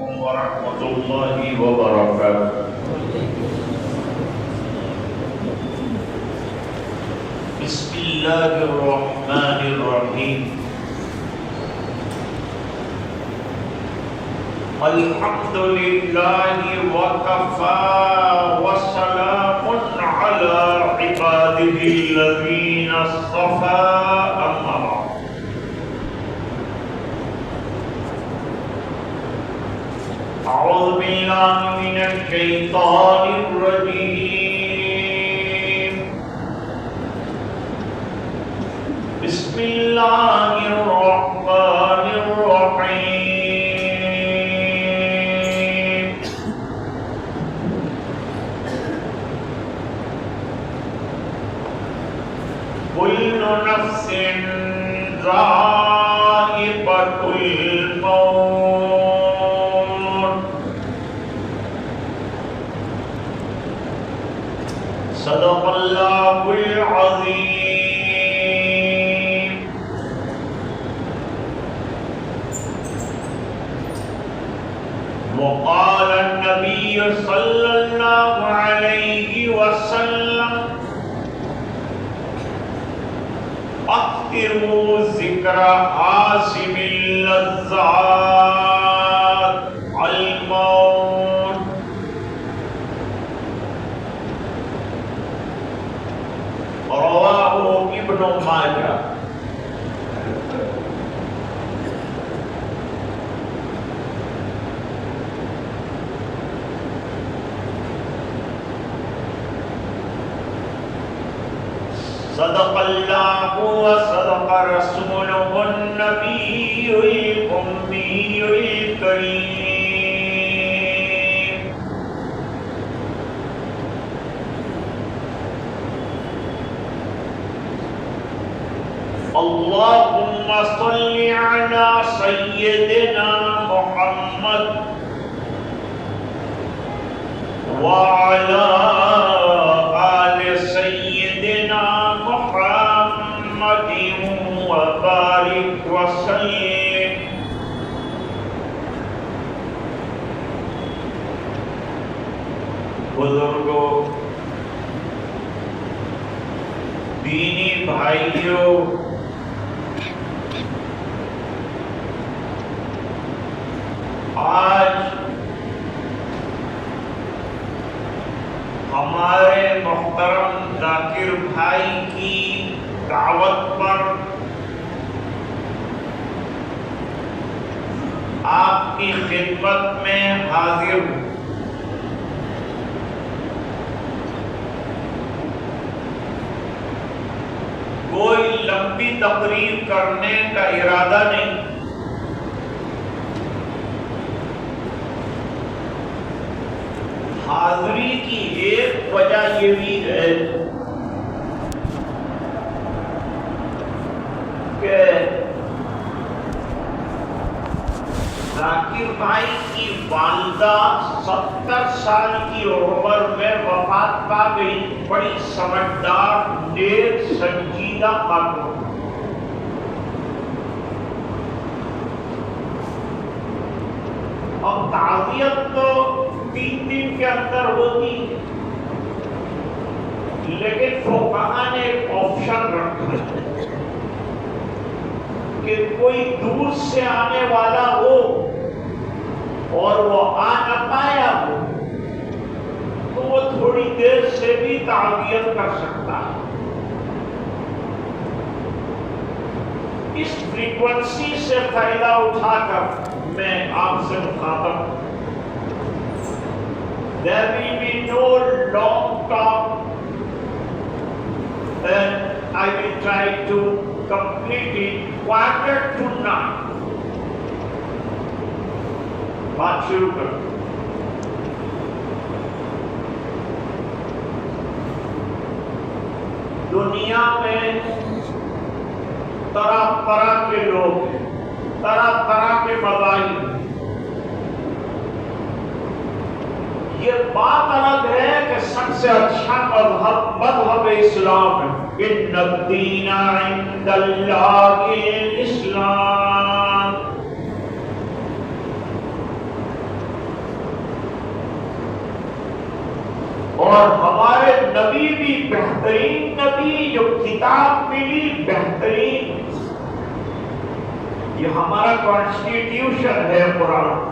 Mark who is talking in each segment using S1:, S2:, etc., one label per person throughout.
S1: ورحمة الله وبركاته. بسم الله الرحمن الرحيم. الحمد لله وكفى وسلام على عباده الذين اصطفى أما بعد. أعوذ بالله من الشيطان الرجيم. بسم الله الرحمن الرحيم. كل نفس ذائقة الموت. صدق الله العظيم. وقال النبي صلى الله عليه وسلم: اكثروا ذکر حاسم اللذات الموت. رواه ابن ماجہ. صدق اللہ وصدق رسولہ النبی الأمی الکریم. اللہم صل علی سیدنا محمد وعلی آل سیدنا محمد وبارک وسلم. بزرگوں، دینی بھائیوں، آج ہمارے محترم ذاکر بھائی کی دعوت پر آپ کی خدمت میں حاضر ہوں. کوئی لمبی تقریر کرنے کا ارادہ نہیں. حاضری کی ایک وجہ یہ بھی ہے کہ ذاکر بھائی کی والدہ 70 سال کی عمر میں وفات پا گئی. بڑی سمجھدار، نیک، سنجیدہ خاتون. اب تعزیت تو 3 دن کے اندر ہوتی، لیکن فقہا نے ایک آپشن رکھا کہ کوئی دور سے آنے والا ہو اور وہ آ نہ پایا ہو تو وہ تھوڑی دیر سے بھی تعزیت کر سکتا ہے. اس فریکوینسی سے فائدہ اٹھا کر میں آپ سے مخاطب ہوں. There will be no long talk, and I will try to complete it 8:45. بات شروع کرو. دنیا میں طرح طرح کے لوگ ہیں، طرح طرح کے مذاہب. یہ بات الگ ہے کہ سب سے اچھا مذہب اسلام ہے. ان الدین عند اللہ الاسلام. اور ہمارے نبی بھی بہترین نبی، جو کتاب ملی بہترین، یہ ہمارا کانسٹیٹیوشن ہے قرآن،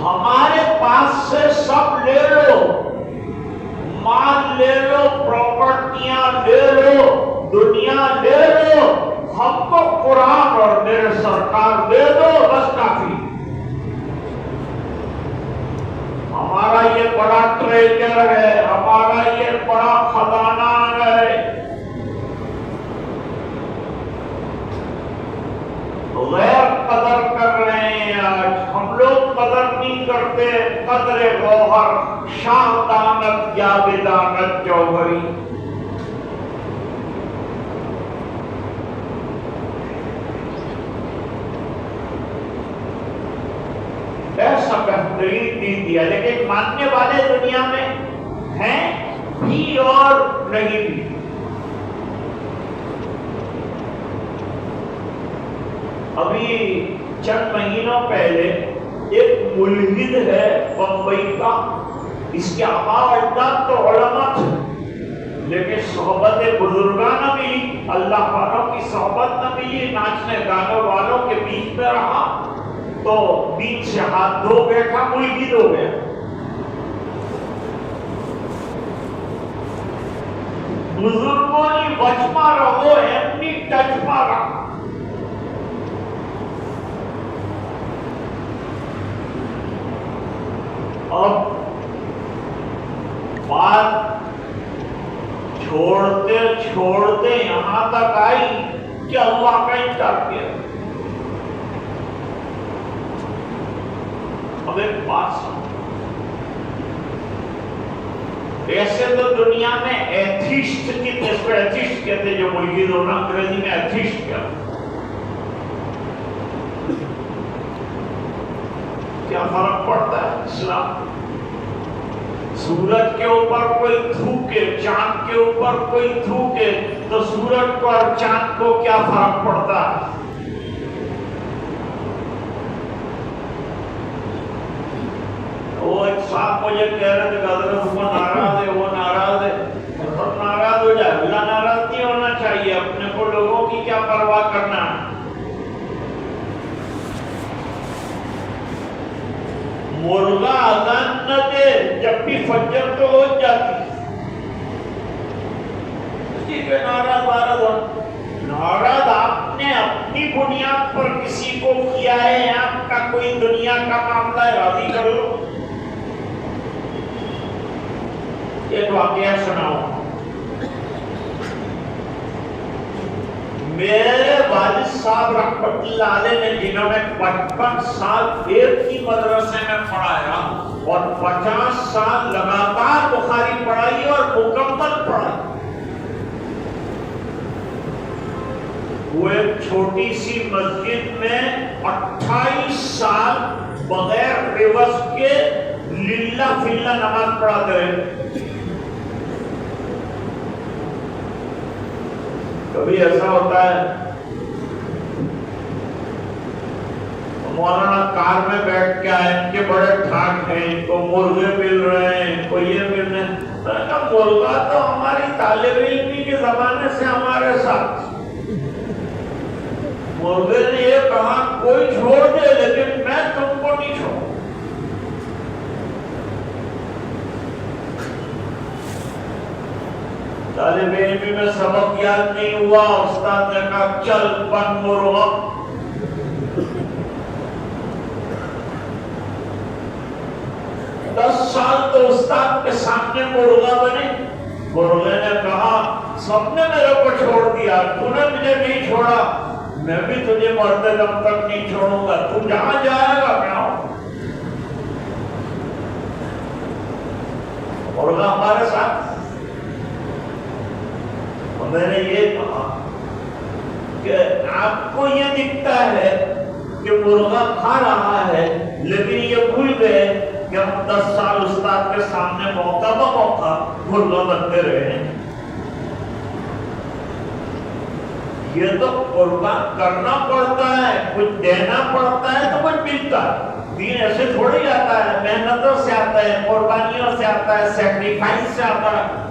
S1: ہمارے پاس سے سب لے لو، مال لے لو، پراپرٹیاں لے لو، دنیا لے لو، ہم کو قرآن اور میرے سرکار دے دو، بس کافی۔ ہمارا یہ بڑا ٹریجر ہے، ہمارا یہ بڑا خزانہ ہے۔ غیر قدر کر رہے ہیں آج، ہم لوگ قدر نہیں کرتے، قدر گوہر، شاہ دانت یا بدانت جوہری۔ ایسا بہترین دین دیا، لیکن ماننے والے دنیا میں ہیں بھی اور نہیں بھی۔ ابھی چند مہینوں پہلے ایک ملحد ہے بمبئی کا، اس کے آباء اجداد تو علماء تھے، لیکن صحبت بزرگاں نہ ملی، اللہ والوں کی صحبت نہ ملی، ناچنے گانے والوں کے بیچ میں رہا تو بیچ سے ہاتھ دھو بیٹھا، ملحد ہو گیا۔ بزرگوں نے بچما رہو، ایمنی ٹچما رہا۔ اب بات چھوڑتے چھوڑتے یہاں تک آئی کہ اللہ کا انکار کیا۔ اب ایک بات سمجھ، ایسے تو دنیا میں ایتھیسٹ کی جس کو ایتھیسٹ کہتے ہیں، جو ملحد ہونا انگریزی میں ایتھیسٹ کیا فرق پڑتا ہے؟ اسلام سورج کے اوپر کوئی تھوکے، چاند کے اوپر کوئی تھوکے تو سورج کو اور چاند کو کیا فرق پڑتا ہے؟ وہ ایک صاحب مجھے کہہ رہے تھے کہ حضرت وہ ناراض ہے، وہ ناراض ہے۔ سب ناراض ہو جائے، اللہ ناراض نہیں ہونا چاہیے، اپنے کو لوگوں کی کیا پرواہ کرنا ہے۔ مرغا اذان نہ دے جب بھی فجر تو ہو جاتی، اسی پہ ناراض ہو۔ ناراض آپ نے اپنی بنیاد پر کسی کو کیا ہے، آپ کا کوئی دنیا کا معاملہ ہے، راضی کر لو۔ ایک واقعہ سناؤ، میرے والد صاحب رحمت اللہ علیہ نے، جنہوں نے 55 سال ایک ہی مدرسے میں پڑھایا اور 50 سال لگاتار بخاری پڑھائی اور مکمل پڑھائی، وہ ایک چھوٹی سی مسجد میں 28 سال بغیر عوض کے للہ فلہ نماز پڑھاتے رہے۔ کبھی ایسا ہوتا ہے مولانا کار میں بیٹھ کے آئے، ان کے بڑے ٹھاک ہیں، ان کو مرغے مل رہے ہیں، ان کو یہ مل رہے ہیں۔ مرغا تو ہماری طالب علمی کے زمانے سے ہمارے ساتھ، مرغے نے یہ کہا کوئی چھوڑ دے لیکن میں تم کو نہیں چھوڑوں۔ طالب علمی میں سبق یاد نہیں ہوا، استاد نے کہا چل بن مرغا۔ 10 سال تو استاد کے سامنے مرغا بنے۔ مرغے نے کہا سب نے میرے کو چھوڑ دیا، تو نے مجھے نہیں چھوڑا، میں بھی تجھے مرتے دم تک نہیں چھوڑوں گا، تو جہاں جائے گا میں آؤں۔ مرغا ہمارے ساتھ۔ میں نے یہ کہا کہ آپ کو یہ دکھتا ہے کہ مرغا کھا رہا ہے، لیکن یہ بھول گئے کہ ہم 10 سال استاد کے سامنے موقع بہ موقع مرغا بنتے رہے ہیں۔ یہ تو قربان کرنا پڑتا ہے، کچھ دینا پڑتا ہے تو کچھ ملتا ہے۔ دین ایسے تھوڑی آتا ہے، محنتوں سے آتا ہے، قربانیوں سے آتا ہے، سیکریفائس سے آتا ہے۔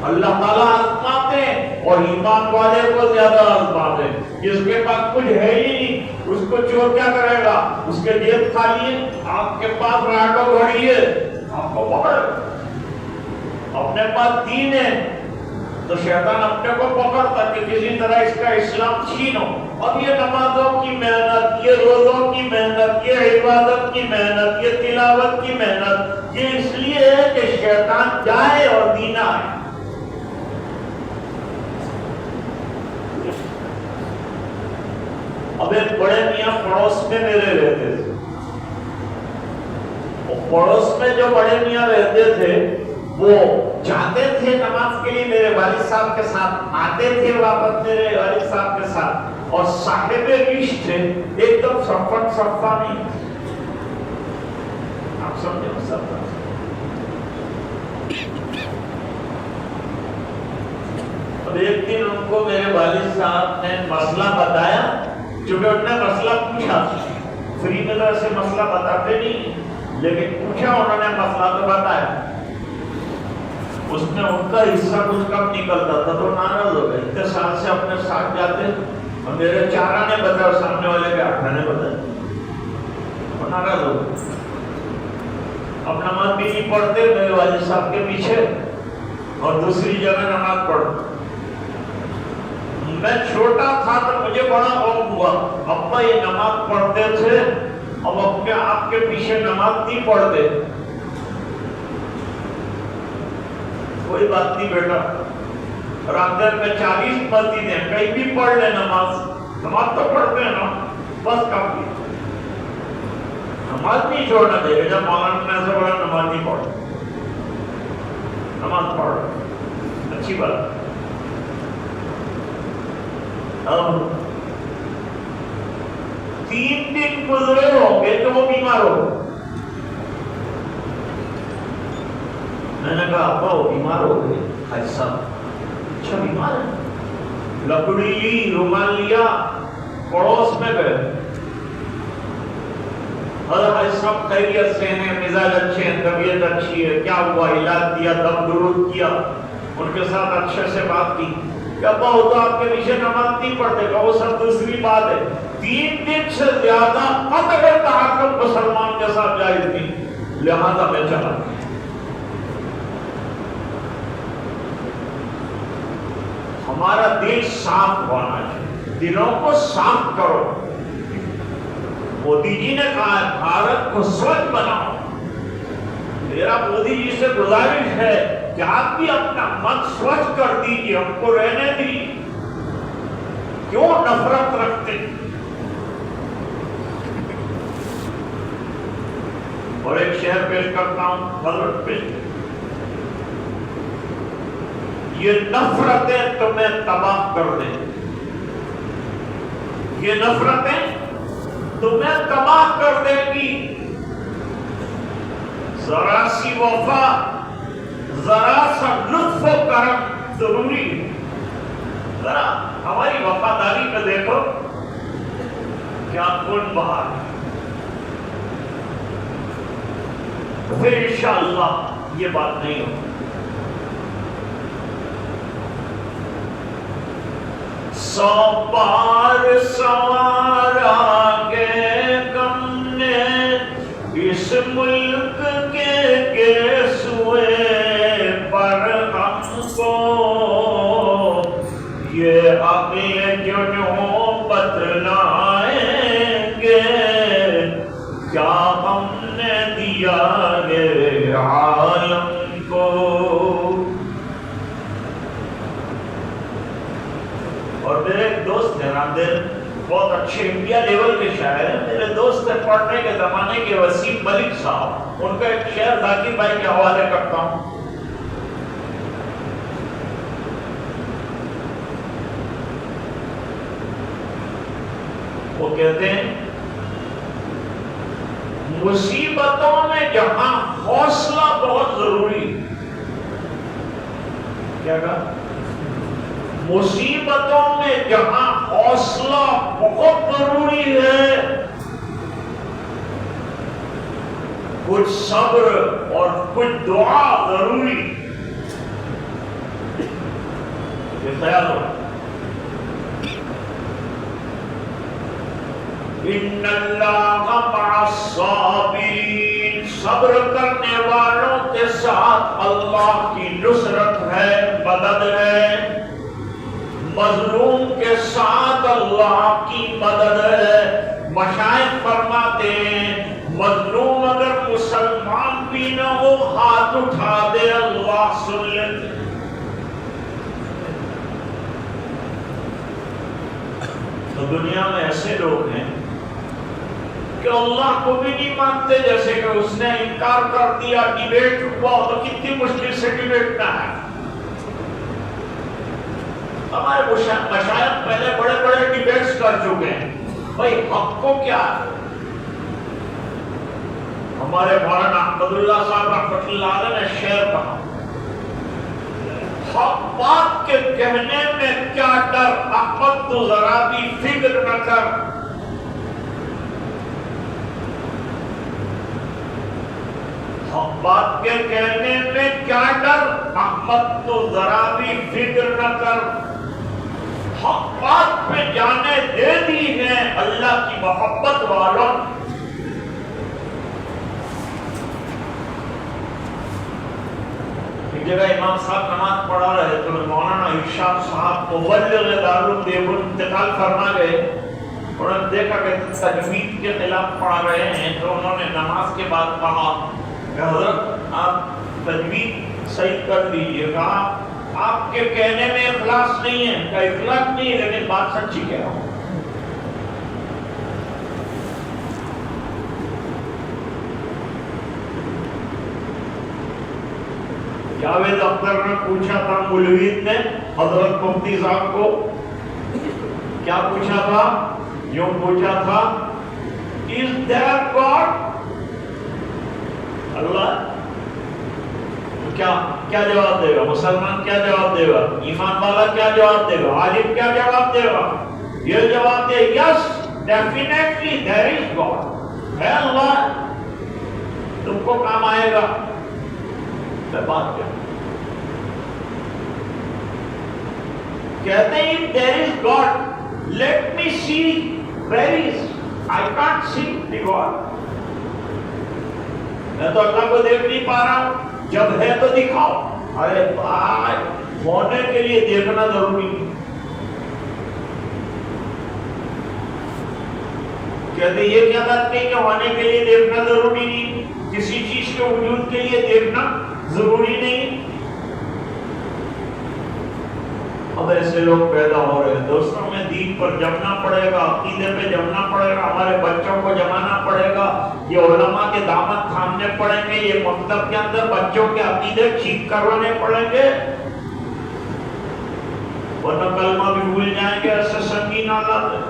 S1: اللہ تعالیٰ آزماتے ہیں اور ایمان والے کو زیادہ آزماتے ہیں۔ جس کے پاس کچھ ہے ہی نہیں، اس کو چور کیا کرے گا؟ اس کے جیب خالی ہے، آپ کے پاس راڈو گھڑی ہے، آپ کو پکڑ۔ اپنے پاس دین ہے تو شیطان اپنے کو پکڑتا کہ کسی طرح اس کا اسلام چھینو۔ اب یہ نمازوں کی محنت، یہ روزوں کی محنت، یہ عبادت کی محنت، یہ تلاوت کی محنت، یہ اس لیے ہے کہ شیطان جائے اور دین آئے۔ اب ایک بڑے میاں پڑوس میں میرے رہتے تھے، پڑوس میں جو بڑے میاں رہتے تھے وہ جاتے تھے نماز کے لیے میرے والد صاحب کے ساتھ، آتے تھے واپس میرے والد صاحب کے ساتھ، اور صاحب عشق تھے، ایک دم صفا نہیں، آپ سمجھے صفا۔ اب ایک دن ان کو میرے والد صاحب نے مسئلہ بتایا، چونکہ انہوں نے مسئلہ پوچھا، فری میں تو ایسے مسئلہ بتاتے نہیں، لیکن پوچھا انہوں نے، مسئلہ تو بتایا۔ اس میں ان کا حصہ کچھ کم نکلتا تھا تو ناراض ہو گئے، اتنے سال سے اپنے ساتھ جاتے، اور میرے چارہ نے بتایا اور سامنے والے کے آٹھا نے بتایا، وہ ناراض ہو گئے۔ اب نماز بھی نہیں پڑھتے میرے والد صاحب کے پیچھے، اور دوسری جگہ نماز پڑھتے۔ میں چھوٹا تھا تو مجھے بڑا خوف ہوا، ابا یہ نماز پڑھتے تھے اب اپنے آپ کے پیچھے نماز نہیں پڑھتے۔ کوئی بات نہیں بیٹا، رات میں 40 مسجد ہیں، کہیں بھی پڑھ لے نماز تو پڑھتے ہیں نا، بس کافی۔ نماز نہیں چھوڑنا چاہیے، جب مولانا نے سے بڑا نماز نہیں پڑھ، نماز پڑھ، اچھی بات۔ اب 3 دن گزرے ہوں گے تو وہ بیمار ہو۔ میں نے کہا ابا وہ بیمار ہو گئے؟ حاج صاحب اچھا بیمار ہے؟ لکڑی لی، رومال لیا، پڑوس میں گئے، حاج صاحب خیریت سے ہیں، مزاج اچھے ہیں، طبیعت اچھی ہے، کیا ہوا؟ علاج دیا، دم درود کیا، ان کے ساتھ اچھے سے بات کی کہ ابا وہ تو آپ کے پیچھے نماز نہیں پڑھتے، کہ وہ سب دوسری بات ہے۔ 3 دن سے زیادہ قطع تعاقب مسلمان کے ساتھ جائز نہیں، لہذا میں چلا۔ ہمارا دل صاف ہونا چاہیے، دلوں کو صاف کرو۔ مودی جی نے کہا ہے بھارت کو سوچھ بناؤ۔ میرا مودی جی سے گزارش ہے کہ آپ بھی اپنا من سوچھ کر دیجیے، ہم کو رہنے دیجیے، کیوں نفرت رکھتے؟ اور ایک شعر پیش کرتا ہوں، حضرت پیش، یہ نفرتیں تمہیں تباہ کر دیں، یہ نفرتیں تمہیں تباہ کر دے گی۔ ذرا سی وفا، ذرا سا لطف و کرم ضروری ہے۔ ذرا ہماری وفاداری کو دیکھو کیا خون بہا ہے، پھر انشاءاللہ یہ بات نہیں ہوگی۔ سو بار سوارا کے غم نے اس ملک کے گیسوئے پر ہم کو، یہ اگلے جنوں بتلائیں گے کیا ہم نے دیا ہے عالم کو۔ اور میرے ایک دوست ہیں ناندر، بہت اچھے انڈیا لیول کے شاعر ہیں، میرے دوست ہیں پڑھنے کے زمانے کے وسیم ملک صاحب، ان کا ایک شعر ذاکر بھائی کے حوالے کرتا ہوں۔ وہ کہتے ہیں مصیبتوں میں جہاں حوصلہ بہت ضروری ہے، کیا کہا؟ مصیبتوں میں جہاں حوصلہ بہت ضروری ہے کچھ صبر اور کچھ دعا ضروری. یہ خیال ہو. ان اللہ مع الصابرین، صبر کرنے والوں کے ساتھ اللہ کی نصرت ہے، مدد ہے. مظلوم کے ساتھ اللہ کی مدد ہے. مشائخ فرماتے ہیں مظلوم اگر مسلمان بھی نہ ہو ہاتھ اٹھا دے اللہ سن لیتے. تو دنیا میں ایسے لوگ ہیں کہ اللہ کو بھی نہیں مانتے، جیسے کہ اس نے انکار کر دیا ڈیبیٹ ہوا تو کتنی مشکل سے ڈیبیٹ نہ ہے. ہمارے مشائخ پہلے بڑے بڑے ڈیبیٹس کر چکے ہیں. بھائی حق کو کیا ہے؟ ہمارے مولانا احمد اللہ صاحب رحمۃ اللہ علیہ نے شعر کہا، حق بات کے کہنے میں کیا ڈر، احمد تو ذرا بھی فکر نہ کر. حق بات کے کہنے میں کیا ڈر، احمد تو ذرا بھی فکر نہ کر. حق بات پہ جانے دے دی ہے اللہ کی محبت والوں. ایک جگہ امام صاحب نماز پڑھا رہے تو مولانا ارشاد صاحب مبلغ دارالعلوم دیوبند انتقال فرما گئے. انہوں نے دیکھا کہ تجوید کے خلاف پڑھا رہے ہیں تو انہوں نے نماز کے بعد کہا کہ حضرت آپ تجوید صحیح کر لیجیے. کہا آپ کے کہنے میں اخلاص نہیں ہے. کا اخلاص نہیں ہے لیکن بات سچی کہہ رہا ہوں. جاوید اختر نے پوچھا تھا مولوید نے حضرت مفتی صاحب کو کیا پوچھا تھا؟ یوں پوچھا تھا Is there God؟ اللہ کیا جواب دے گا؟ مسلمان کیا جواب دے گا؟ ایمان والا کیا جواب دے گا؟ عالم کیا جواب دے گا؟ یہ جواب دے yes definitely there is God. ہے اللہ، تم کو کام آئے گا. میں بات کیا کہتے ہیں there is God let me see where is. I can't see the God. میں تو اللہ کو دیکھ نہیں پا رہا ہوں. جب ہے تو دکھاؤ. ارے بھائی ہونے کے لیے دیکھنا ضروری ہے. کہتے یہ کیا بات نہیں کہ ہونے کے لیے دیکھنا ضروری نہیں. کسی چیز کے وجود کے لیے دیکھنا ضروری نہیں. اب ایسے لوگ پیدا ہو رہے ہیں. دوستوں میں دین پر جمنا پڑے گا، عقیدے پہ جمنا پڑے گا، ہمارے بچوں کو جمانا پڑے گا. یہ علماء کے دامن تھامنے پڑیں گے. یہ مکتب کے اندر بچوں کے عقیدے ٹھیک کروانے پڑیں گے، ورنہ کلمہ بھی بھول جائیں گے. ایسے سنگین حالات ہے.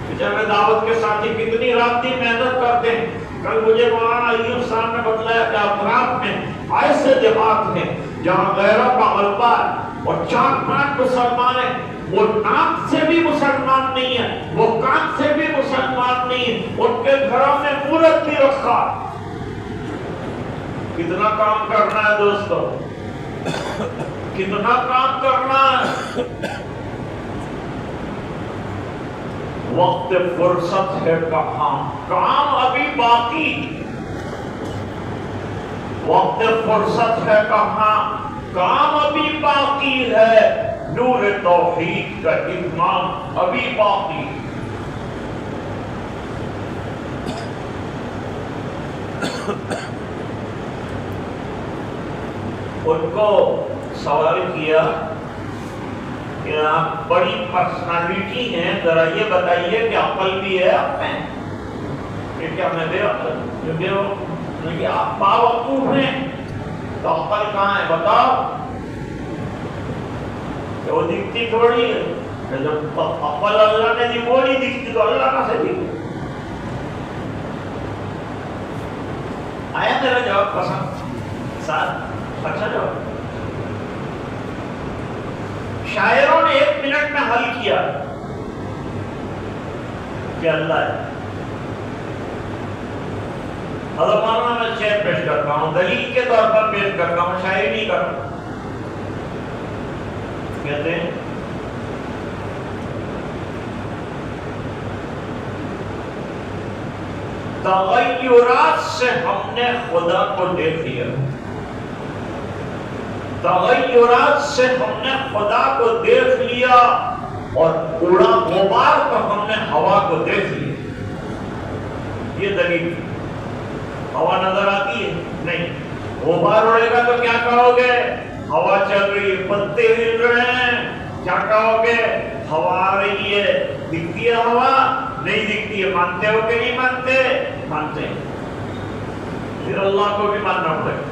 S1: بیچارے دعوت کے ساتھی کتنی رات دن محنت کرتے ہیں. کل مجھے مولانا ایوب صاحب نے بتلایا کہ اطراف میں ایسے دیہات ہیں جہاں غیروں کا غلبہ ہے اور 4-5 مسلمان ہیں. وہ ناک سے بھی مسلمان نہیں ہے، وہ کان سے بھی مسلمان نہیں ہے. ان کے گھروں میں مورت بھی رکھا. کتنا کام کرنا ہے دوستو، کتنا کام کرنا ہے. وقت فرصت ہے کہاں، کام ابھی باقی. وقت فرصت ہے کہاں، کام ابھی باقی ہے. نور توحید کا اتمام ابھی باقی. ان کو سوال کیا کہ آپ بڑی پرسنالٹی ہیں، ذرا یہ بتائیے کہ عقل بھی ہے آپ میں؟ کہ کیا میں بے عقل؟ آپ باوقوف ہیں تو عقل کہاں ہے بتاؤ؟ کہ وہ دکھتی تھوڑی ہے. جب عقل اللہ نے دی وہ نہیں دکھتی تو اللہ کہاں سے دکھتی؟ آیا میرا جواب پسند؟ ساتھ اچھا جواب. شاعروں نے 1 منٹ میں حل کیا کہ اللہ ہے. حضرت مولانا میں شعر پیش کرتا ہوں، دلیل کے طور پر پیش کرتا ہوں، شاعری نہیں کرتا. کہتے ہیں تغیرات سے ہم نے خدا کو دیکھ لیا، تغیرات سے ہم نے خدا کو دیکھ لیا، اور اڑا غبار تو ہم نے ہوا کو دیکھ لیا. یہ دلیل. ہوا نظر آتی ہے؟ نہیں. غبار اڑے گا تو کیا کہو گے؟ ہوا چل رہی ہے، پتے ہل رہے ہیں، کیا کہو گے؟ ہوا آ رہی ہے. دکھتی ہے ہوا؟ نہیں دکھتی ہے. مانتے ہو کہ نہیں مانتے؟ مانتے ہیں. پھر اللہ کو بھی ماننا پڑے گا.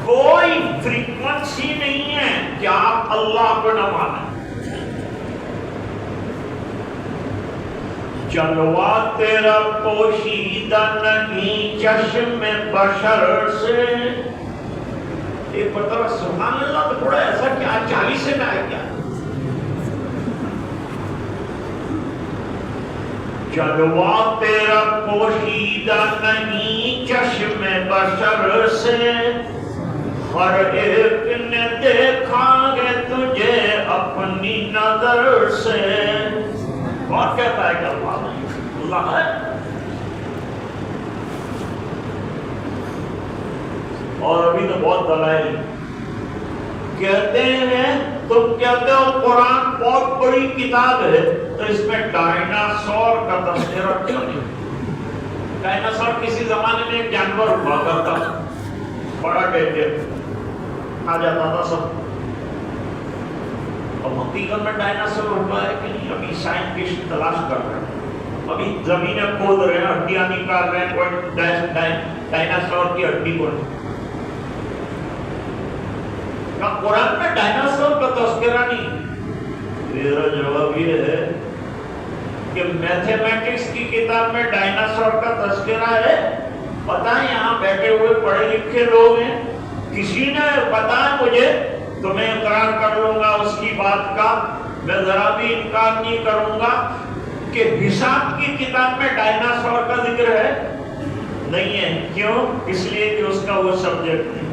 S1: کوئی فریکوینسی نہیں ہے کہ آپ اللہ کو نہ مانیں. جلوہ تیرا پوشیدہ نہیں چشم بشر سے. ایک مرتبہ سبحان اللہ تو تھوڑا ایسا کیا 40 میں آئے کیا. جلوہ تیرا پوشیدہ نہیں چشم بشر سے، ہر ایک نے دیکھا گے تجھے اپنی نظر سے. کون کہتا ہے کہ اللہ ہے؟ اور ابھی تو بہت دلائل کہتے ہیں. تم کہتے ہو قرآن بہت بڑی کتاب ہے تو اس میں ڈائناسور کا تذکرہ کیوں نہیں؟ ڈائناسور کسی زمانے میں ایک جانور ہوا کرتا تھا، بڑا کہتے آ جاتا تھا سب. اب حقیقت میں ڈائناسور ہوا ہے کہ نہیں ابھی سائنٹسٹ تلاش کر رہے ہیں. ابھی زمینیں کھود رہے ہیں، ہڈیاں نکال رہے ہیں، کوئی ڈائناسور کی ہڈی کو. قرآن میں ڈائناسور کا تذکرہ نہیں. میرا جواب یہ ہے کہ میتھمیٹکس کی کتاب میں ڈائناسور کا تذکرہ ہے. پتہ ہے یہاں بیٹھے ہوئے پڑھے لکھے لوگ ہیں، کسی نے بتایا مجھے تو میں اقرار کر لوں گا اس کی بات کا. میں ذرا بھی انکار نہیں کروں گا کہ حساب کی کتاب میں ڈائناسور کا ذکر ہے. نہیں ہے. کیوں؟ اس لیے کہ اس کا وہ سبجیکٹ نہیں.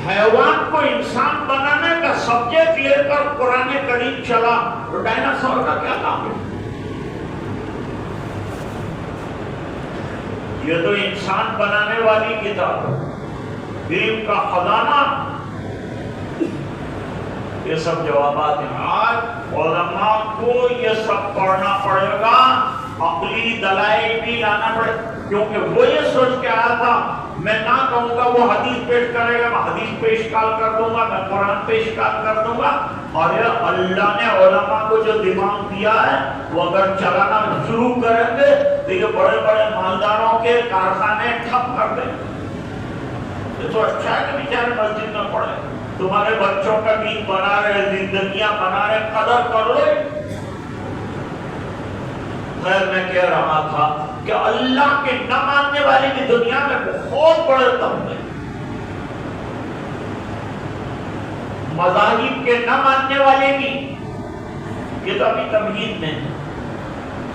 S1: حیوان کو انسان بنانے کا سبجیکٹ لے کر قرآن کریم چلا تو ڈائناسور کا کیا کام ہے؟ یہ تو انسان بنانے والی کتاب ہے، علم کا خزانہ. یہ سب جوابات ہیں. آج علماء کو یہ سب پڑھنا پڑے گا، عقلی دلائل بھی لانا پڑے گا. کیونکہ وہ یہ سوچ کے آیا تھا میں نہ کہوں گا وہ حدیث پیش کرے گا، میں حدیث پہ اشکال کر دوں گا، میں قرآن پہ اشکال کر دوں گا. اور یہ اللہ نے علماء کو جو دماغ دیا ہے وہ اگر چلانا شروع کریں گے تو یہ بڑے بڑے مالداروں کے کارخانے ٹھپ کر دیں گے. یہ تو اچھا ہے کہ بیچارے مسجد میں پڑھے. تمہارے بچوں کا دین بنا رہے، زندگیاں بنا رہے، قدر کر لو. خیر میں کہہ رہا تھا کہ اللہ کے نہ ماننے والے کی دنیا میں بہت بڑے طبقے، مذاہب کے نہ ماننے والے بھی. یہ تو ابھی تمہید میں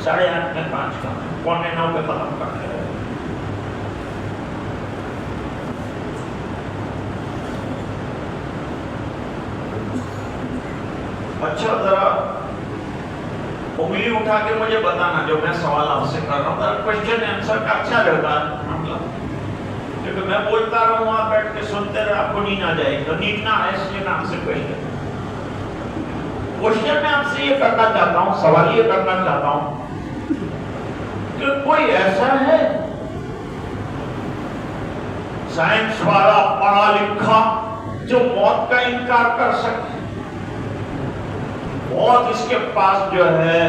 S1: 8:30 میں 5 کا 8:45 پہ ختم کرتے ہیں. اچھا ذرا انگلی اٹھا کے مجھے بتانا جو میں سوال آپ سے کر رہا ہوں. کوشچن آنسر کا اچھا رہتا ہے کیونکہ میں بولتا رہوں وہاں بیٹھ کے سنتے رہے، آپ کو نیند آ جائے گی. تو نیند نہ آئے اس لیے میں آپ سے کوشچن میں آپ سے یہ کرنا چاہتا ہوں، سوال یہ کرنا چاہتا ہوں کہ کوئی ایسا ہے سائنس والا پڑھا لکھا جو موت کا انکار کر سکے؟ بہت اس کے پاس جو ہے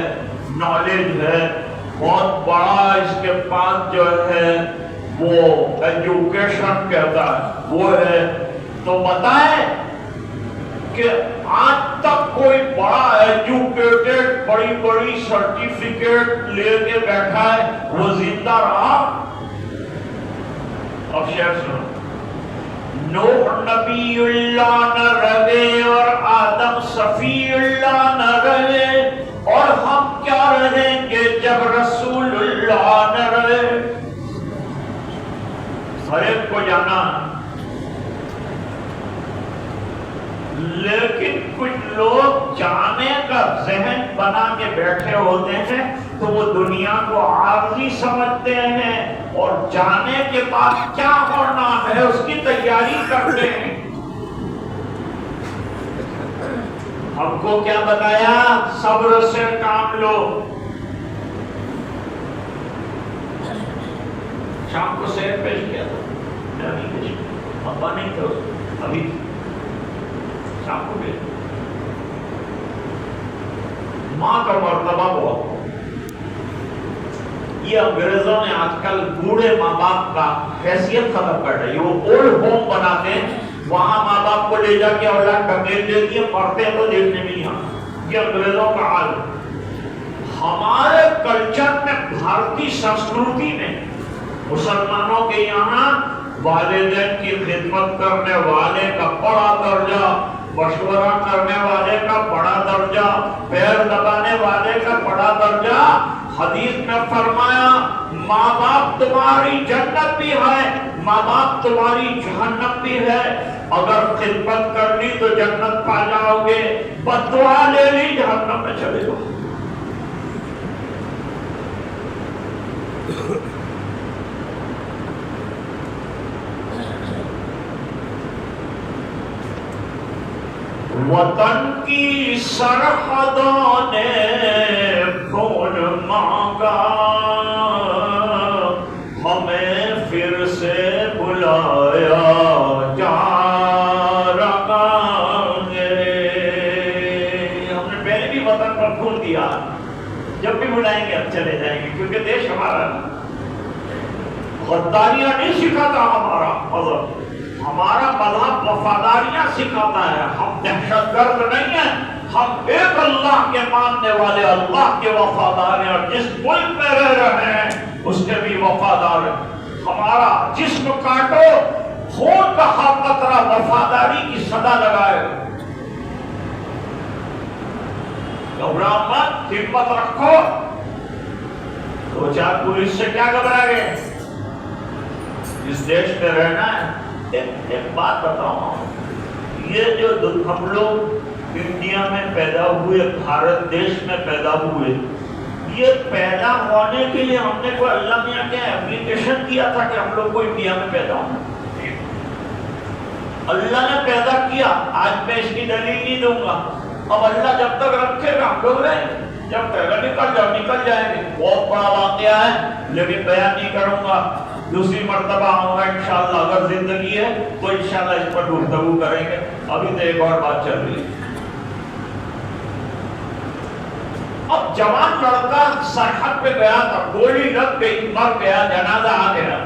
S1: نالج ہے، بہت بڑا اس کے پاس جو ہے وہ ایجوکیشن کہتا ہے وہ ہے. تو بتائیں کہ آج تک کوئی بڑا ایجوکیٹڈ بڑی بڑی سرٹیفکیٹ لے کے بیٹھا ہے وہ زندہ رہا؟ اب شعر سنو. نوح نبی اللہ نہ رہے اور آدم صفی اللہ نہ رہے، اور ہم کیا رہیں گے جب رسول کو جانا، لیکن کچھ لوگ جانے کا ذہن بنا کے بیٹھے ہوتے ہیں تو وہ دنیا کو عارضی سمجھتے ہیں اور جانے کے بعد کیا ہونا ہے اس کی تیاری کرتے ہیں۔ ہم کو کیا بتایا؟ صبر سے کام لو۔ شام کو سیر پیش کیا تھا، ابا نہیں تھا ابھی، شام کو پیش ماں کا مرتبہ بہت۔ یہ انگریزوں نے آج کل بوڑھے ماں باپ کا حیثیت ختم کر رہی ہے، وہ اولڈ ہوم بناتے ہیں، وہاں ماں باپ کو لے جا کے اولاد ٹنگیل دیتی ہے، پڑھتے ہیں تو دیکھنے میں نہیں آتا۔ یہ انگریزوں کا حال۔ ہمارے کلچر میں، بھارتی سنسکرتی میں، مسلمانوں کے یہاں والدین کی خدمت کرنے والے کا بڑا درجہ، مشورہ کرنے والے کا بڑا درجہ، پیر دبانے والے کا بڑا درجہ۔ حدیث میں فرمایا ماں باپ تمہاری جنت بھی ہے، ماں باپ تمہاری جہنم بھی ہے، اگر خدمت کر لی تو جنت پا جاؤ گے، بددعا لے لی جہنم میں چلے جاؤ۔ وطن کی سرحدوں نے خون مانگا، ہمیں پھر سے بلایا جا رہا ہے۔ ہم نے پہلے بھی وطن پر خون دیا، جب بھی بلائیں گے اب چلے جائیں گے، کیونکہ دیش ہمارا غداریاں نہیں سکھاتا ہمارا مذہب۔ ہمارا مذہب وفاداریاں سکھاتا ہے۔ ہم دہشت گرد نہیں ہیں، ہم ایک اللہ کے ماننے والے، اللہ کے وفادار ہیں، اور جس ملک میں رہ رہے ہیں اس کے بھی وفادار ہیں۔ ہمارا جسم کاٹو، خون کا ہر قطرہ وفاداری کی صدا لگائے۔ گھبرا مت، ہمت رکھو۔ دو چار پولیس سے کیا گھبرا گئے؟ اس دیش میں رہنا ہے۔ ایک بات بتاؤں، یہ جو ہم لوگ انڈیا میں پیدا ہوئے، بھارت دیش میں پیدا ہوئے، یہ پیدا ہونے کے لیے ہم نے کوئی اللہ میاں کیا اپلیکیشن کیا تھا کہ ہم لوگ کو انڈیا میں پیدا ہونا؟ اللہ نے پیدا کیا۔ آج میں اس کی دلیل نہیں دوں گا، اب اللہ جب تک رکھے گا ہم لوگ رہیں گے، جب پہلے نکل جائیں گے۔ بہت بڑا واقعہ ہے لیکن بیان نہیں کروں گا، دوسری مرتبہ آؤں گا انشاءاللہ، اگر زندگی ہے تو انشاءاللہ اس پر گفتگو کریں گے۔ ابھی تو ایک اور بات چل رہی ہے۔ اب جوان لڑکا سرحد پہ گیا تھا، گولی لگ گئی، مر گیا، جنازہ آ گیا۔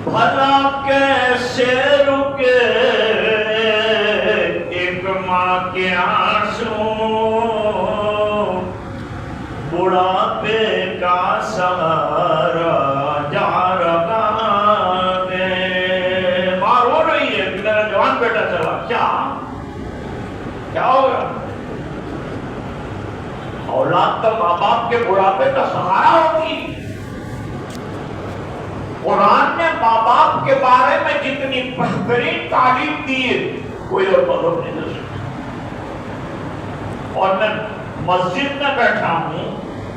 S1: بھلا کیسے رکے ایک ماں کے آنسو، بڑھاپے کا سہارا جا رہا ہے۔ ماں رو رہی ہے کہ میرا جوان بیٹا چلا، کیا ہوگا؟ اولاد تو ماں باپ کے بڑھاپے کا سہارا ہوگی۔ قرآن نے ماں باپ کے بارے میں جتنی بہترین تعلیم دی ہے کوئی اور مذہب نہیں دے سکتا۔ اور میں مسجد میں بیٹھا ہوں،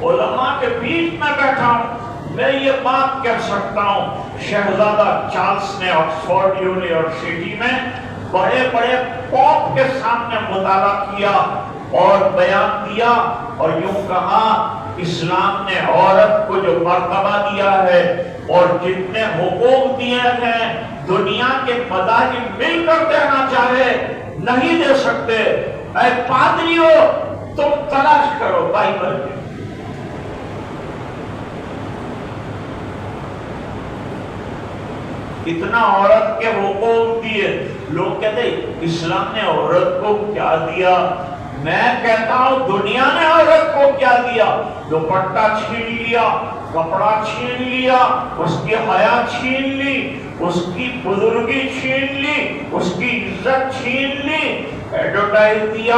S1: علماء کے بیچ میں بیٹھا ہوں، میں یہ بات کہہ سکتا ہوں، شہزادہ چارلس نے آکسفورڈ یونیورسٹی میں بڑے بڑے پوپ کے سامنے مطالعہ کیا اور بیان دیا اور یوں کہا، اسلام نے عورت کو جو مرتبہ دیا ہے اور جتنے حقوق دیے ہیں دنیا کے مذاہب مل کر دینا چاہے نہیں دے سکتے۔ اے پادریو، تم تلاش کرو بائبل میں۔ اتنا عورت کے حقوق دیے، لوگ کہتے ہیں اسلام نے عورت کو کیا دیا؟ میں کہتا ہوں دنیا نے عورت کو کیا دیا؟ دوپٹہ چھین لیا، کپڑا چھین لیا، اس کی حیا چھین لی، اس کی بزرگی چھین لی، اس کی عزت چھین لی، ایڈورٹائز دیا۔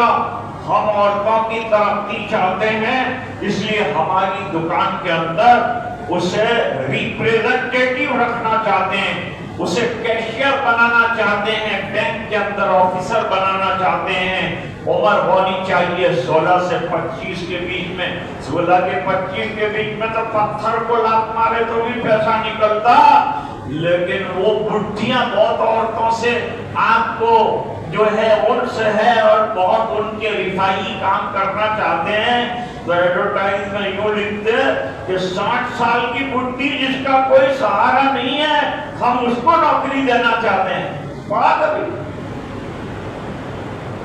S1: ہم عورتوں کی ترقی چاہتے ہیں، اس لیے ہماری دکان کے اندر اسے ریپریزنٹیٹیو رکھنا چاہتے ہیں، اسے کیشیئر بنانا چاہتے ہیں، بینک کے اندر آفیسر بنانا چاہتے ہیں، عمر ہونی چاہیے 16 سے 25 کے بیچ میں۔ 16 کے 25 کے بیچ میں تو پتھر کو لات مارے تو بھی پیسہ نکلتا، لیکن وہ بڈھیاں بہت عورتوں سے آپ کو جو ہے انس ہے اور بہت ان کے رفائی کام کرنا چاہتے ہیں، تو ایڈورٹائز میں یوں لکھتے کہ 60 سال کی بڈھی جس کا کوئی سہارا نہیں ہے، ہم اس کو نوکری دینا چاہتے ہیں۔ پڑھا کبھی؟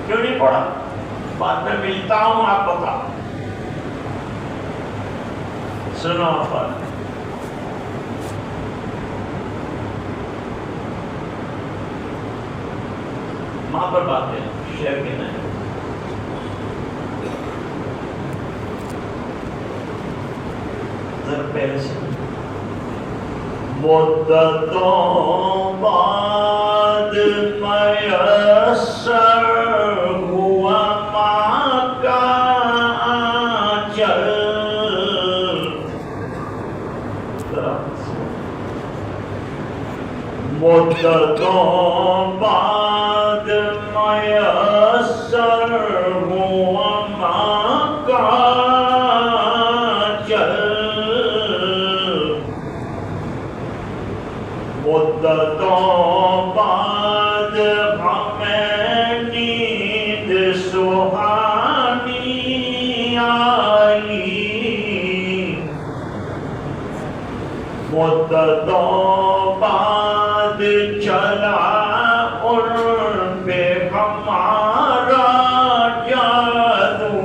S1: کیوں نہیں پڑھا؟ بعد میں ملتا ہوں، آپ بتا سنو فرق۔ وہاں پر باتیں شیئر کی نہیں، ذرا پہلے سے مدتوں بعد میسر ہوا ماں کا آنچل، مدتوں بعد میسر ہوا ماں کا آنچل، مدتوں بعد ہمیں نیند سہانی آئی، مدتوں بعد چلا ان پہ ہمارا جادو،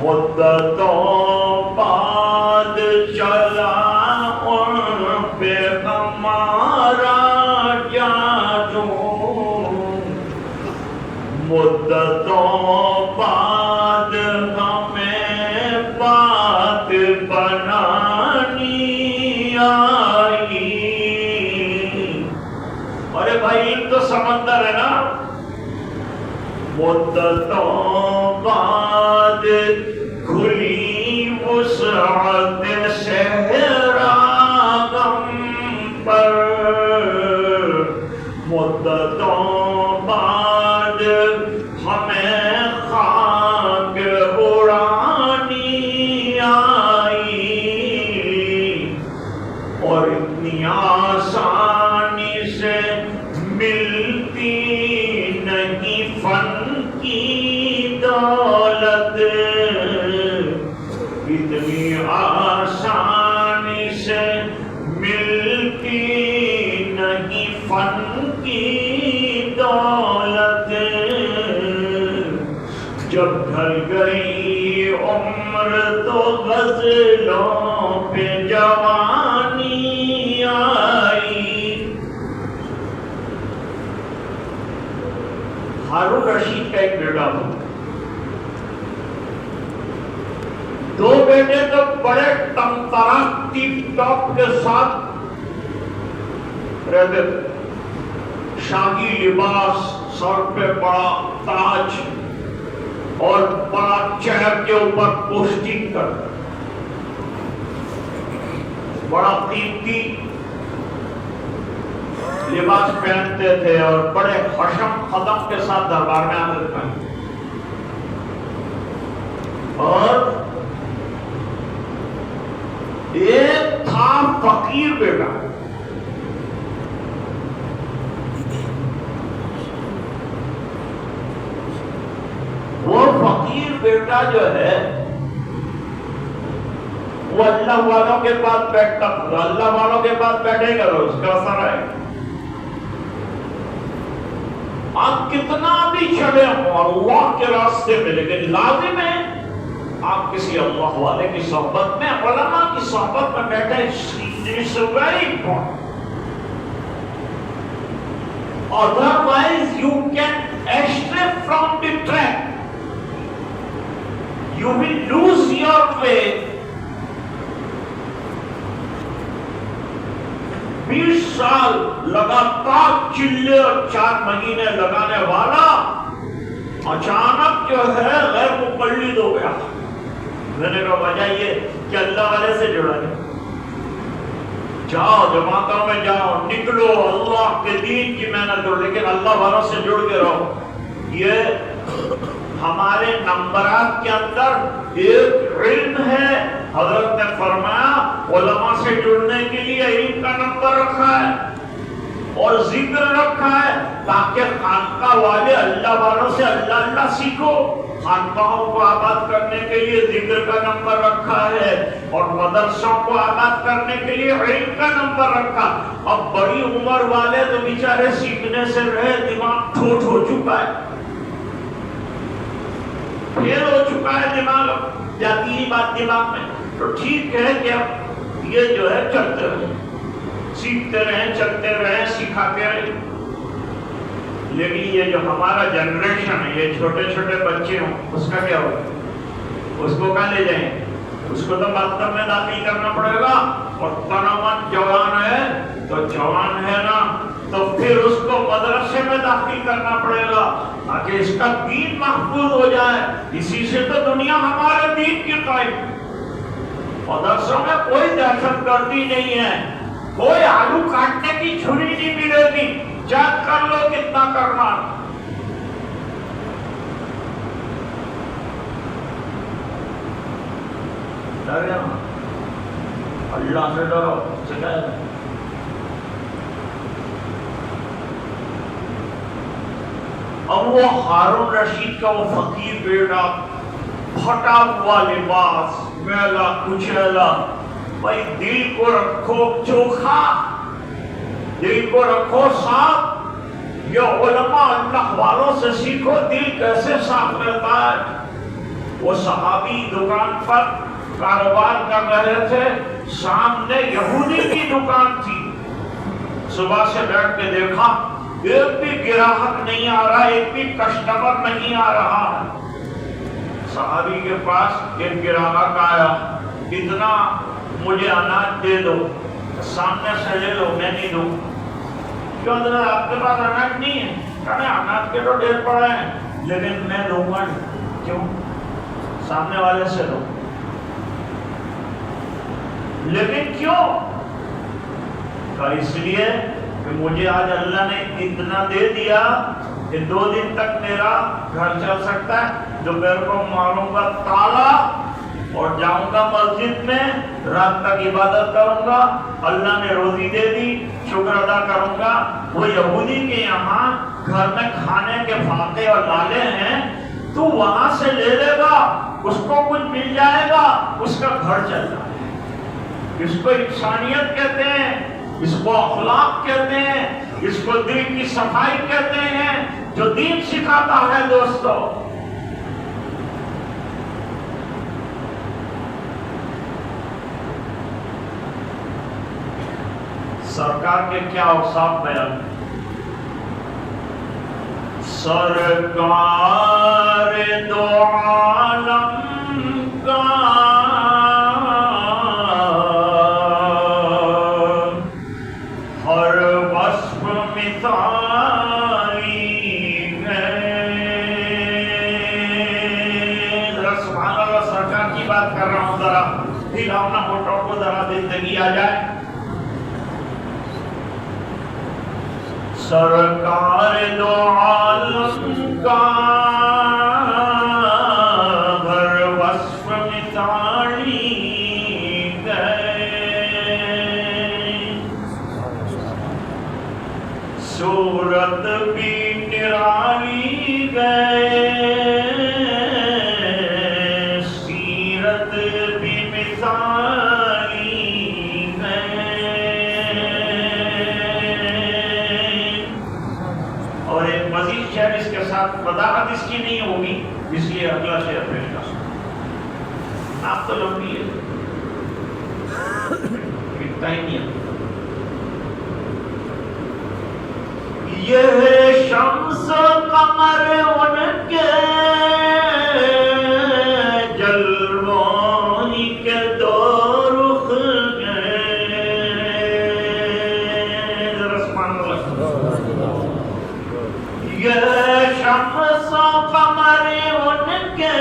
S1: مدتوں بعد چلا ان پہ ہمارا جادو، مدتوں بعد ہمیں بات بنانی آئی۔ ارے بھائی ایک تو سمندر ہے نا، مدتوں بعد کھلی وسعت صحرا غم پر، مدتوں بعد ہمیں خاک اڑانی آئی، اور اتنی آسانی سے ملتی نہیں فن کی دولت، اتنی آسانی سے ملتی نہیں فن کی دولت، جب ڈھل گئی عمر تو غزلوں پہ جوانی آئی۔ ہارون رشید کا ایک بیٹا تھا، دو بیٹے تو بڑے تمتراک ٹیپ ٹاپ کے ساتھ رہتے تھے، شاہی لباس، سر پہ بڑا تاج اور بڑا چہر کے اوپر پوسٹنگ کرتا، بڑا قیمتی لباس پہنتے تھے اور بڑے خشم خدم کے ساتھ دربار میں آتے تھے، اور ایک تھا فقیر بیٹا، وہ فقیر بیٹا جو ہے وہ اللہ والوں کے پاس بیٹھتا تھا، اللہ والوں کے پاس بیٹھے گا تو اس کا اثر آئے گا۔ آپ کتنا بھی چلے ہو اللہ کے راستے میں، لیکن لازم ہے آپ کسی اللہ والے کی صحبت میں، علماء کی صحبت میں بیٹھے، it's very important. Otherwise you can stray from the track. You will lose your way. 20 سال لگاتار چلے اور 4 مہینے لگانے والا اچانک جو ہے غیر مقلد ہو گیا، میں نے کہا وجہ یہ کہ اللہ والے سے جڑا ہے. جاؤ جماعتوں میں جاؤ, نکلو, اللہ کے دین کی محنت کرو, لیکن اللہ والوں سے جڑ کے رہو. یہ ہمارے نمبرات کے اندر ایک علم ہے. حضرت نے فرمایا علماء سے جڑنے کے لیے علم کا نمبر رکھا ہے اور ذکر رکھا ہے تاکہ خانقاہ والے اللہ والوں سے اللہ اللہ سیکھو. خانقاہوں کو آباد کرنے کے لیے ذکر کا نمبر رکھا ہے اور مدرسوں کو آباد کرنے کے لیے علم کا نمبر رکھا. اب بڑی عمر والے تو بیچارے سیکھنے سے رہے, دماغ ٹھوٹ ہو چکا ہے, پھیل ہو چکا ہے دماغ, جاتی ہی بات دماغ میں. تو ٹھیک ہے کہ اب یہ جو ہے چلتے رہے, سیکھتے رہیں, چلتے رہیں, سکھاتے رہیں. لیکن یہ جو ہمارا جنریشن ہے, یہ چھوٹے چھوٹے بچے ہوں, اس کا کیا ہوگا؟ اس کو کہاں لے جائیں؟ اس کو تو مکتب میں داخل کرنا پڑے گا. اور تنمن جوان ہے تو جوان ہے نا, تو پھر اس کو مدرسے میں داخل کرنا پڑے گا تاکہ اس کا دین محفوظ ہو جائے. اسی سے تو دنیا ہمارے دین کی قائم. مدرسوں میں کوئی دہشت گردی نہیں ہے, کوئی آلو کاٹنے کی چھری نہیں ملے گی, چیک کر لو کتنا کرنا. ڈرے نا, اللہ سے ڈرو, شکایت. اب وہ ہارون رشید کا وہ فقیر بیٹا, پھٹا ہوا لباس, میلا کچیلا. بھائی دل کو رکھو چوکھا, دل کو رکھو صاف. یہ علماء اللہ والوں سے سیکھو دل کیسے صاف رہتا ہے. وہ صحابی دکان پر کاروبار کر رہے تھے, سامنے یہودی کی دکان تھی. صبح سے بیٹھ کے دیکھا ایک بھی گراہک نہیں آ رہا, ایک بھی کسٹمر نہیں آ رہا. صحابی کے پاس ایک گراہک آیا, اتنا مجھے اناج دے دو. سامنے سے لے لو, میں نہیں دوں. کیوں حضرت آپ کے پاس اناج نہیں ہے؟ کہنے اناج کے تو ڈھیر پڑے ہیں لیکن میں دوں گا نہیں. کیوں؟ سامنے والے سے دو. لیکن کیوں؟ اس لیے کہ مجھے آج اللہ نے اتنا دے دیا کہ 2 دن تک میرا گھر چل سکتا ہے. دوپہر کو ماروں گا تالا اور جاؤں گا مسجد میں, رات تک عبادت کروں گا. اللہ نے روزی دے دی, شکر ادا کروں گا. وہ یہودی کے یہاں گھر میں کھانے کے فاقے اور لالے ہیں, تو وہاں سے لے لے گا, اس کو کچھ مل جائے گا, اس کا گھر چل جائے. اس کو انسانیت کہتے ہیں, اس کو اخلاق کہتے ہیں, اس کو دل کی صفائی کہتے ہیں, جو دین سکھاتا ہے. دوستو سرکار کے کیا اوصاف بیان ہیں؟ سرکار دو عالم کا ہر وصف مثالی ہے. ذرا سبحان اللہ, سرکار کی بات کر رہا ہوں, ذرا ہلاؤنا ہوٹوں کو, ذرا زندگی آ جائے. سرکار دو عالم کا ہر وصف مثالی گئے, صورت بھی نرالی گئے, سیرت بھی مثالی گئے. اور ایک مزید شعر اس کے ساتھ وضاحت اس کی نہیں ہوگی, اس لیے اگلا شعر پیش کر سکتا. آپ تو لمبی ہے, اتنا ہی نہیں ہے. یہ شمس قمر ان کے جلووں کے دو رخ گئے. سبحان اللہ. یہ شمس قمر ان کے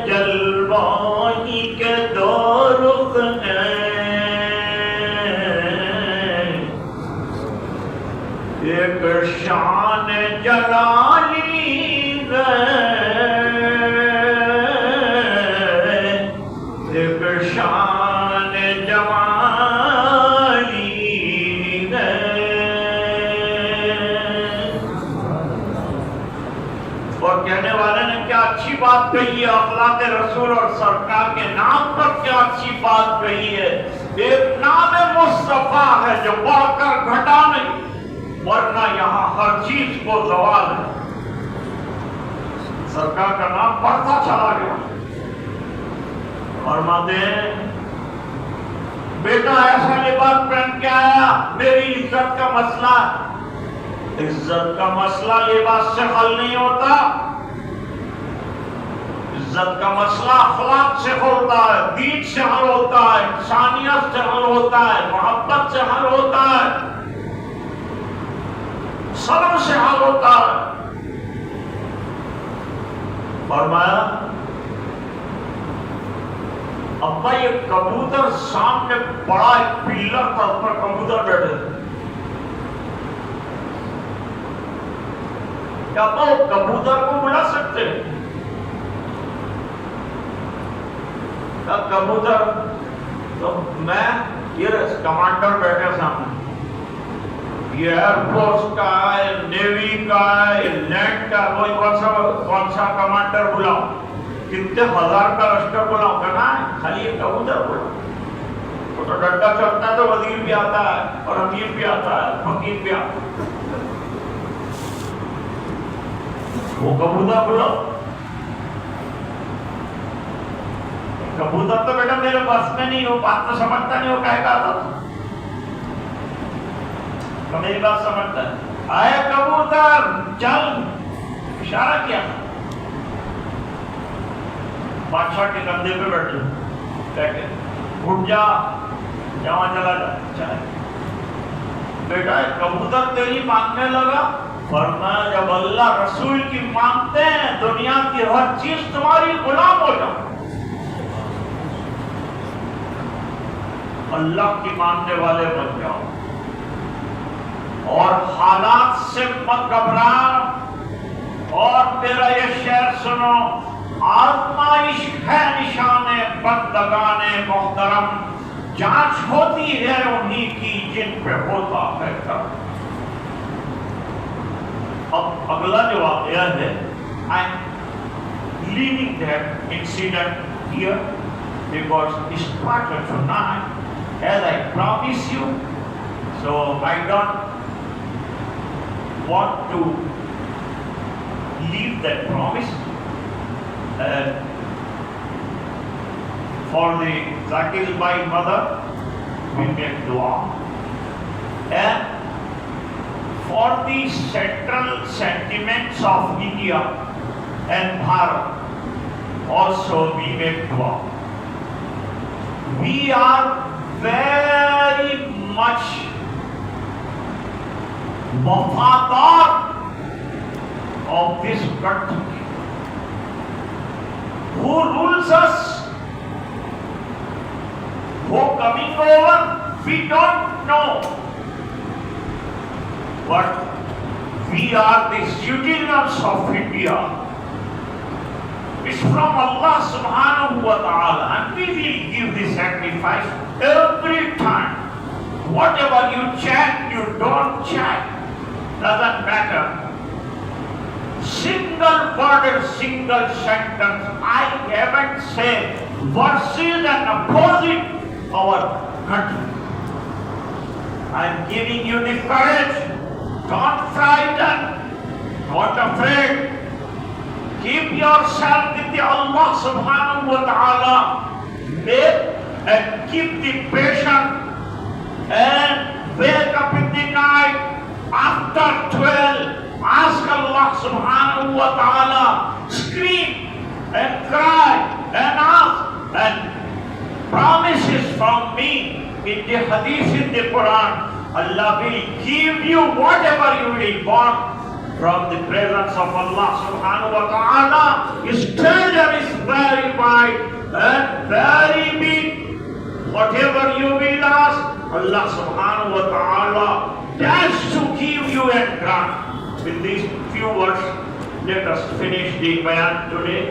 S1: جلووں شان جلالی ایک شان جمالی اور کہنے والے نے کیا اچھی بات کہی ہے، اخلاق رسول اور سرکار کے نام پر کیا اچھی بات کہی ہے. ایک نام مصطفیٰ ہے جو بڑھ کر گھٹا نہیں، ورنہ یہاں ہر چیز کو زوال ہے. سرکار کا نام بڑھتا چلا گیا. فرماتے ہیں بیٹا ایسا لباس پہن کے آیا، میری عزت کا مسئلہ. عزت کا مسئلہ لباس سے حل نہیں ہوتا. عزت کا مسئلہ اخلاق سے ہوتا ہے، دین سے حل ہوتا ہے، انسانیت سے حل ہوتا ہے، محبت سے حل ہوتا ہے، صبر سے حل ہوتا ہے. فرمایا ابا یہ کبوتر سامنے بڑا ایک پلر تھا، اس پر کبوتر بیٹھے تھے. کیا ابا وہ کبوتر کو بلا سکتے ہیں؟ کبوتر تو میں یہ کمانڈر بیٹھے سامنے، یہ ایئر فورس کا ہے، نیوی کا ہے، لینڈ کا، وہی کون سا کمانڈر بلاؤ، کتنے ہزار کا لشکر بلاؤ، کہنا ہے خالی یہ کبوتر بلاؤ. وہ تو ڈنڈا چلتا ہے تو وزیر بھی آتا ہے اور امیر بھی آتا ہے، فقیر بھی آتا ہے. وہ کبوتر بلاؤ. کبوتر تو بیٹا میرے بس میں نہیں ہو، بات تو سمجھتا نہیں ہو، کہے گا تو میری بات سمجھتا ہے. آئے کبوتر چل، اشارہ کیا. بادشاہ کے کندھے پہ بیٹھے بیٹھے اٹھ جا، جہاں چلا جا. چلے بیٹا کبوتر تیری مانگنے لگا. فرمایا جب اللہ رسول کی مانگتے ہیں دنیا کی ہر چیز تمہاری غلام ہو جاؤ. اللہ کی ماننے والے بن جاؤ اور حالات سے مت گھبرا. اور میرا یہ شعر سنو، آزمائش ہے نشان بندگان محترم، جانچ ہوتی ہے انہی کی جن پہ ہوتا ہے کرم. اب اگلا جو واقعہ ہے، I'm leaving that incident here because it's started tonight as I promised you, so I don't want to leave that promise. For the Zakir Bhai mother, we make dua, and for the central sentiments of India and Bharat also we make dua. We are very much wafadar of this country. Who rules us? Who coming over? We don't know. But we are the citizens of India. It's from Allah subhanahu wa ta'ala, and we will give the sacrifice every time. Whatever you chant, you don't chant, doesn't matter. Single word and single sentence. I haven't said verses and opposing our country. I'm giving you the courage. Don't frighten. Not afraid. Keep yourself with the Allah subhanahu wa ta'ala. Make and keep the patience and wake up in the night after 12. Ask Allah subhanahu wa ta'ala. Scream and cry and ask, and promises from me in the hadith in the Quran. Allah will give you whatever you will want from the presence of Allah subhanahu wa ta'ala. His treasure is very wide and very big. Whatever you will ask, Allah subhanahu wa ta'ala dares to give you and grant. with these few words, let us finish the bayan today.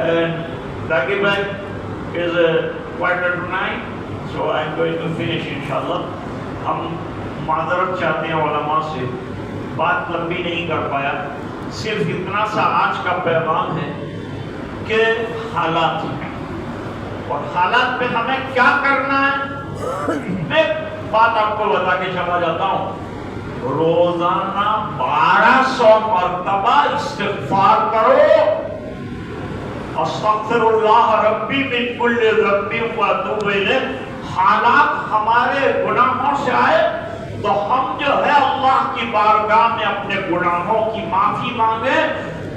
S1: And Ragib is a 8:45, so I'm going to finish inshallah. ہم معذرت چاہتے ہیں علماء سے، بات لمبی نہیں کر پایا، صرف اتنا سا آج کا پیغام ہے کہ حالات ہیں اور حالات میں ہمیں کیا کرنا ہے. میں بات آپ کو بتا کے چلا جاتا ہوں، روزانہ 1200 مرتبہ استغفار کرو. استغفر اللہ ربی من کل ذنب واتوب الیہ. حالات ہمارے گناہوں سے آئے تو ہم جو ہے اللہ کی بارگاہ میں اپنے گناہوں کی معافی مانگے.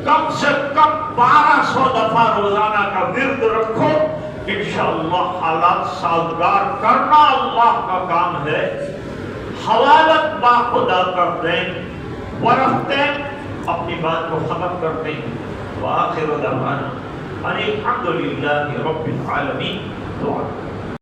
S1: کم سے کم 1200 دفعہ روزانہ کا ورد رکھو. انشاءاللہ حالات سازگار کرنا اللہ کا کام ہے. حوالت با خدا کر دیں، ورفتے اپنی بات کو ختم کر دیں. وآخر دعوانا ان الحمد للہ رب العالمین. دعا